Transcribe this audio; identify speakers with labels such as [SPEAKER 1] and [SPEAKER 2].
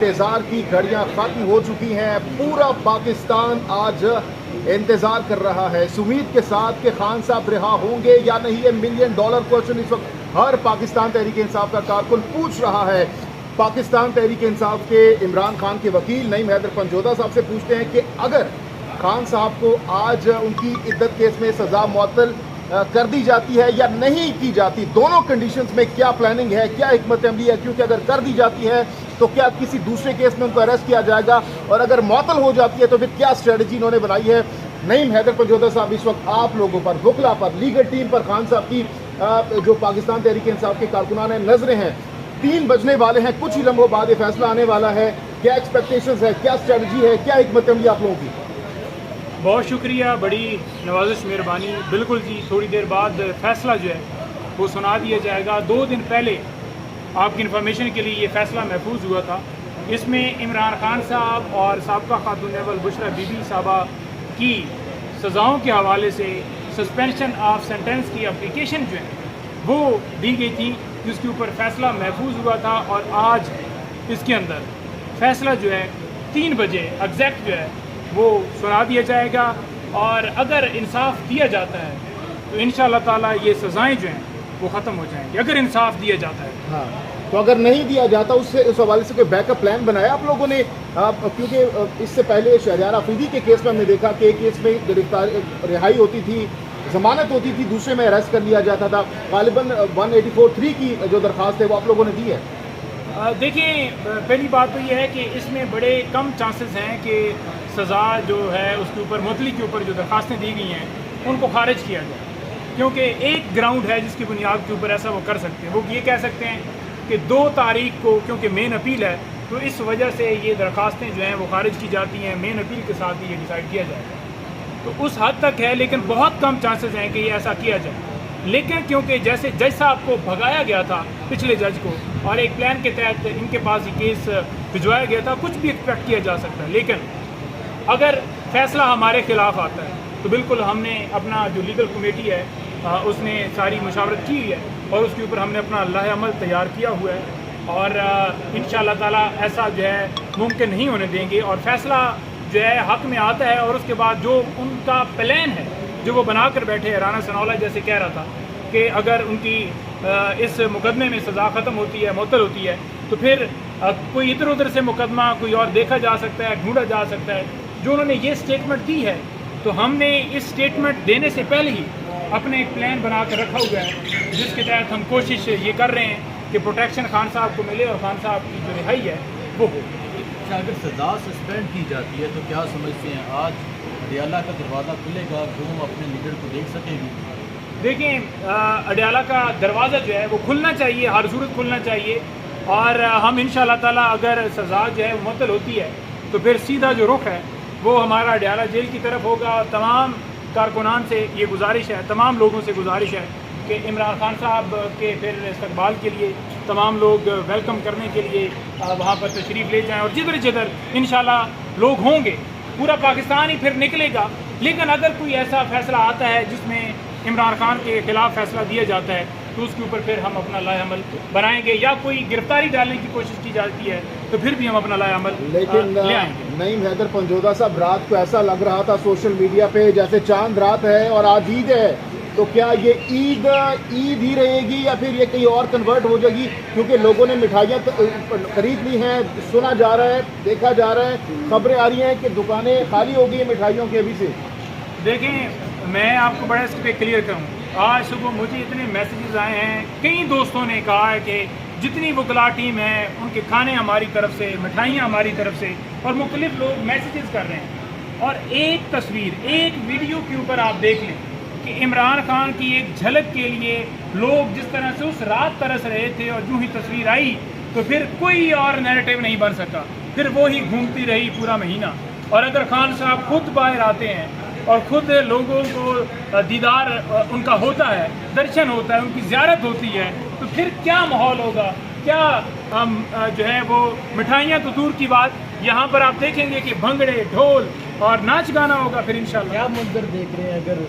[SPEAKER 1] इंतजार की घड़ियां खत्म हो चुकी हैं। पूरा पाकिस्तान आज इंतजार कर रहा है इस उम्मीद के साथ कि खान साहब रिहा होंगे या नहीं। ये $1 मिलियन क्वेश्चन इस वक्त हर पाकिस्तान तहरीक इंसाफ का कारकुन पूछ रहा है। पाकिस्तान तहरीक इंसाफ के इमरान खान के वकील नईम हैदर पंजोदा साहब से पूछते हैं कि अगर खान साहब को आज उनकी इद्दत केस में सज़ा मुअत्तल कर दी जाती है या नहीं की जाती, दोनों कंडीशंस में क्या प्लानिंग है, क्या हिकमत अमली है, क्योंकि अगर कर दी जाती है तो क्या किसी दूसरे केस में उनको अरेस्ट किया जाएगा, और अगर मुअत्तल हो जाती है तो फिर क्या स्ट्रेटजी इन्होंने बनाई है। नईम हैदर पंजोदा साहब इस वक्त आप लोगों पर, वकला पर, लीगल टीम पर, खान साहब की जो पाकिस्तान तहरीक इंसाफ के कारकुनान हैं, नजरें हैं। 3 बजने वाले हैं, कुछ ही लम्हों बाद ये फैसला आने वाला है। क्या एक्सपेक्टेशंस है, क्या स्ट्रेटजी है, क्या हिकमत अमली आप लोगों की?
[SPEAKER 2] बहुत शुक्रिया, बड़ी नवाजिश, मेहरबानी। बिल्कुल जी, थोड़ी देर बाद फ़ैसला जो है वो सुना दिया जाएगा। 2 दिन पहले आपकी इन्फॉर्मेशन के लिए ये फ़ैसला महफूज हुआ था। इसमें इमरान खान साहब और साबका खातून अव्वल बुशरा बीबी साहबा की सज़ाओं के हवाले से सस्पेंशन ऑफ सेंटेंस की एप्लीकेशन जो है वो दी गई थी, जिसके ऊपर फ़ैसला महफूज हुआ था। और आज इसके अंदर फ़ैसला जो है 3 बजे एग्जैक्ट जो है वो सुना दिया जाएगा। और अगर इंसाफ दिया जाता है तो इंशाअल्लाह ताला ये सज़ाएं जो हैं वो ख़त्म हो जाएंगी, अगर इंसाफ दिया जाता है।
[SPEAKER 1] हाँ, तो अगर नहीं दिया जाता उससे, उस हवाले से कोई बैकअप प्लान बनाया आप लोगों ने? क्योंकि इससे पहले शहरयार अफरीदी के केस में हमने देखा कि एक केस में गिरफ्तार रिहाई होती थी, जमानत होती थी, दूसरे में अरेस्ट कर लिया जाता था। गालिबन 184(3) की जो दरख्वास्त है वो आप लोगों ने दी है।
[SPEAKER 2] देखिए, पहली बात तो ये है कि इसमें बड़े कम चांसेस हैं कि सज़ा जो है उसके ऊपर, मुअत्तली के ऊपर जो दरख्वास्तें दी गई हैं उनको खारिज किया जाए, क्योंकि एक ग्राउंड है जिसकी बुनियाद के ऊपर ऐसा वो कर सकते हैं। वो ये कह सकते हैं कि 2 तारीख को, क्योंकि मेन अपील है, तो इस वजह से ये दरख्वास्तें जो हैं वो खारिज की जाती हैं। मेन अपील के साथ ही ये डिसाइड किया जाएगा, तो उस हद तक है। लेकिन बहुत कम चांसेस हैं कि ये ऐसा किया जाए। लेकिन क्योंकि जैसे जज साहब को भगाया गया था, पिछले जज को, और एक प्लान के तहत इनके पास ये केस भिजवाया गया था, कुछ भी एक्सपेक्ट किया जा सकता है। लेकिन अगर फैसला हमारे खिलाफ आता है तो बिल्कुल हमने अपना जो लीगल कमेटी है उसने सारी मुशावरत की है और उसके ऊपर हमने अपना लाहे अमल तैयार किया हुआ है। और इंशाअल्लाह ताला ऐसा जो है मुमकिन नहीं होने देंगे। और फैसला जो है हक़ में आता है, और उसके बाद जो उनका प्लान है जो वो बना कर बैठे हैं, राना सनाउल्लाह जैसे कह रहा था कि अगर उनकी इस मुकदमे में सज़ा ख़त्म होती है, मुअत्तल होती है, तो फिर कोई इधर उधर से मुकदमा कोई और देखा जा सकता है, ढूंढा जा सकता है। जो उन्होंने ये स्टेटमेंट दी है, तो हमने इस स्टेटमेंट देने से पहले ही अपने एक प्लान बना कर रखा हुआ है, जिसके तहत हम कोशिश ये कर रहे हैं कि प्रोटेक्शन खान साहब को मिले और खान साहब की जो रिहाई है वो हो।
[SPEAKER 3] अगर सज़ा सस्पेंड की जाती है तो क्या समझते हैं आज अडियाला का दरवाज़ा खुलेगा, कौम अपने लीडर को देख सकेगी?
[SPEAKER 2] देखें, अडियाला का दरवाज़ा जो है वो खुलना चाहिए, हर सूरत खुलना चाहिए। और हम इंशाअल्लाह ताला अगर सज़ा जो है मुअत्तल होती है तो फिर सीधा जो रुख है वो हमारा अडियाला जेल की तरफ होगा। तमाम कारकुनान से ये गुजारिश है, तमाम लोगों से गुजारिश है कि इमरान खान साहब के फिर इस्तकबाल के लिए तमाम लोग वेलकम करने के लिए वहाँ पर तशरीफ़ ले जाएं। और जिधर जिधर इंशाअल्लाह लोग होंगे, पूरा पाकिस्तान ही फिर निकलेगा। लेकिन अगर कोई ऐसा फ़ैसला आता है जिसमें इमरान खान के ख़िलाफ़ फ़ैसला दिया जाता है तो उसके ऊपर फिर हम अपना लाए अमल बनाएंगे, या कोई गिरफ्तारी डालने की कोशिश की जाती है तो फिर भी हम अपना लाए अमल ले आएंगे।
[SPEAKER 1] नईम हैदर पंजोदा साहब, रात को ऐसा लग रहा था सोशल मीडिया पे जैसे चांद रात है और आज ईद है, तो क्या ये ईद ही रहेगी या फिर ये कहीं और कन्वर्ट हो जाएगी? क्योंकि लोगों ने मिठाइयाँ खरीद ली हैं, सुना जा रहा है, देखा जा रहा है, खबरें आ रही हैं कि दुकानें खाली हो गई हैं मिठाइयों की अभी से।
[SPEAKER 2] देखें, मैं आपको बड़ा इस पर क्लियर करूँ, आज सुबह मुझे इतने मैसेजेस आए हैं, कई दोस्तों ने कहा है कि जितनी वकला टीम है उनके खाने हमारी तरफ से, मिठाइयाँ हमारी तरफ से, और मुख्तलिफ लोग मैसेजेस कर रहे हैं। और एक तस्वीर, एक वीडियो के ऊपर आप देख लें कि इमरान खान की एक झलक के लिए लोग जिस तरह से उस रात तरस रहे थे, और जो ही तस्वीर आई तो फिर कोई और नैरेटिव नहीं बन सका, फिर वो ही घूमती रही पूरा महीना। और अगर खान साहब खुद बाहर आते हैं और ख़ुद लोगों को दीदार उनका होता है, दर्शन होता है, उनकी ज़ियारत होती है, तो फिर क्या माहौल होगा, क्या जो है वो मिठाइयाँ तो दूर की बात, यहाँ पर आप देखेंगे कि भंगड़े, ढोल और नाच गाना होगा फिर इंशाल्लाह।
[SPEAKER 3] क्या मंजर देख रहे हैं अगर